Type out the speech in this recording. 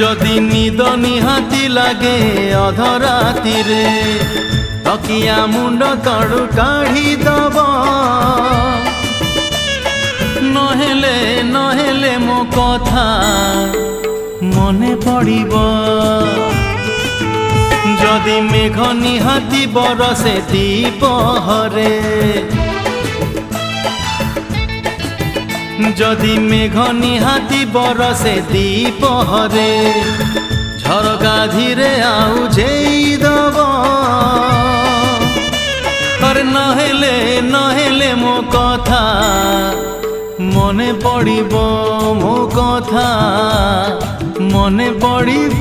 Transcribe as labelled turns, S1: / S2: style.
S1: যদি নিদ নিহাতি লাগে অধরাতিরে তকিয়া মুন্ড তড়ু কাঢ়ি দব নহেলে নহেলে মো কথা মনে পড়িব যদি মেঘ নিহাতি বরসে দ্বিপহরে যদি মেঘ নিহাতি বরসে দ্বিপহরে ঝরকা ধীরে আউঝেই দব আরে নহেলে নহেলে মো কথা মনে পড়িব মো কথা মনে পড়িব।